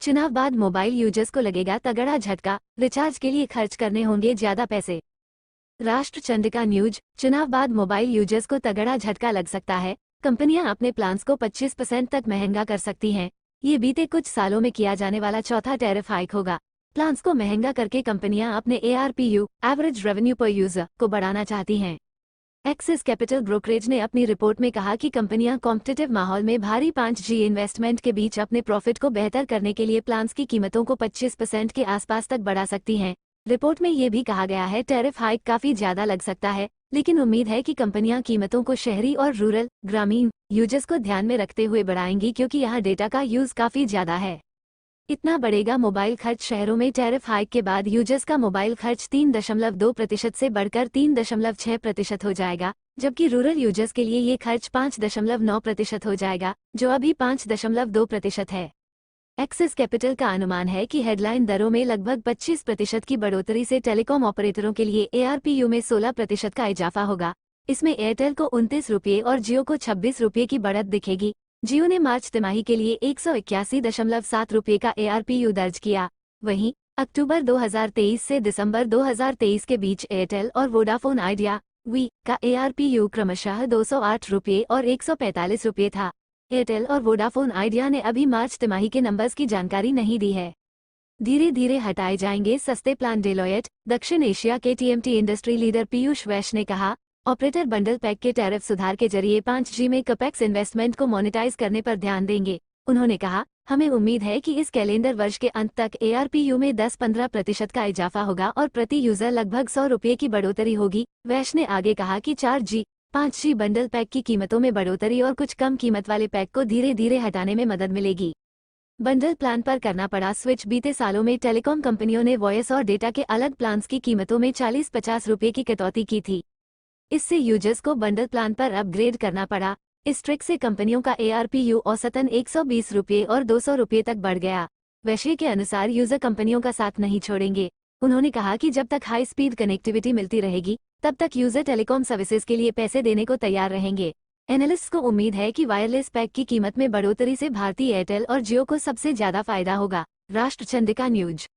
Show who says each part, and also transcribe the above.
Speaker 1: चुनाव बाद mobile users को लगेगा तगड़ा झटका, रिचार्ज के लिए खर्च करने होंगे ज्यादा पैसे। राष्ट्र चंद्रिका न्यूज। चुनाव बाद मोबाइल यूजर्स को तगड़ा झटका लग सकता है। कंपनियां अपने प्लान्स को 25% तक महंगा कर सकती हैं। ये बीते कुछ सालों में किया जाने वाला चौथा टैरिफ हाइक होगा। प्लान्स को महंगा करके कंपनियां अपने ARPU एवरेज रेवेन्यू पर यूजर को बढ़ाना चाहती हैं। एक्सिस कैपिटल ब्रोकरेज ने अपनी रिपोर्ट में कहा कि कंपनियां कॉम्पिटिटिव माहौल में भारी 5G इन्वेस्टमेंट के बीच अपने प्रॉफिट को बेहतर करने के लिए प्लान्स की कीमतों को 25% के आसपास तक बढ़ा सकती हैं। रिपोर्ट में ये भी कहा गया है टैरिफ हाइक काफी ज्यादा लग सकता है, लेकिन उम्मीद है कि कंपनियां कीमतों को शहरी और रूरल ग्रामीण यूजर्स को ध्यान में रखते हुए बढ़ाएंगी, क्योंकि यहाँ डेटा का यूज काफी ज्यादा है। इतना बढ़ेगा मोबाइल खर्च। शहरों में टैरिफ हाइक के बाद यूजर्स का मोबाइल खर्च 3.2% से बढ़कर 3.6% हो जाएगा, जबकि रूरल यूजर्स के लिए ये खर्च 5.9% हो जाएगा, जो अभी 5.2% है। एक्सिस कैपिटल का अनुमान है कि हेडलाइन दरों में लगभग 25% की बढ़ोतरी से टेलीकॉम ऑपरेटरों के लिए ARPU में 16% का इजाफा होगा। इसमें एयरटेल को 29 रुपये और जियो को 26 रुपये की बढ़त दिखेगी। जियो ने मार्च तिमाही के लिए 181.7 रुपये का ARPU दर्ज किया। वहीं अक्टूबर 2023 से दिसंबर 2023 के बीच एयरटेल और वोडाफोन आइडिया वी का ARPU क्रमशः 208 रुपये और 145 रुपये था। एयरटेल और वोडाफोन आइडिया ने अभी मार्च तिमाही के नंबर्स की जानकारी नहीं दी है। धीरे धीरे हटाए जाएंगे सस्ते प्लान। डेलोयट। दक्षिण एशिया के TMT इंडस्ट्री लीडर पीयूष वैश्य ने कहा, ऑपरेटर बंडल पैक के टैरिफ सुधार के जरिए 5G में कपेक्स इन्वेस्टमेंट को मोनेटाइज करने पर ध्यान देंगे। उन्होंने कहा, हमें उम्मीद है कि इस कैलेंडर वर्ष के अंत तक ARPU में 10-15% का इजाफा होगा और प्रति यूजर लगभग 100 रुपये की बढ़ोतरी होगी। वैश्य ने आगे कहा कि 4G 5G बंडल पैक की कीमतों में बढ़ोतरी और कुछ कम कीमत वाले पैक को धीरे धीरे हटाने में मदद मिलेगी। बंडल प्लान पर करना पड़ा स्विच। बीते सालों में टेलीकॉम कंपनियों ने वॉयस और डेटा के अलग प्लान्स की कीमतों में 40-50 रुपये की कटौती की थी। इससे यूजर्स को बंडल प्लान पर अपग्रेड करना पड़ा। इस ट्रिक से कंपनियों का ARPU औसतन 120 रुपये और 200 रुपये तक बढ़ गया। वैश्य के अनुसार यूजर कंपनियों का साथ नहीं छोड़ेंगे। उन्होंने कहा कि जब तक हाई स्पीड कनेक्टिविटी मिलती रहेगी, तब तक यूजर टेलीकॉम सर्विसेज के लिए पैसे देने को तैयार रहेंगे। एनालिस्ट्स को उम्मीद है कि वायरलेस पैक की कीमत में बढ़ोतरी से भारतीय एयरटेल और जियो को सबसे ज्यादा फायदा होगा। राष्ट्र चंद्रिका न्यूज।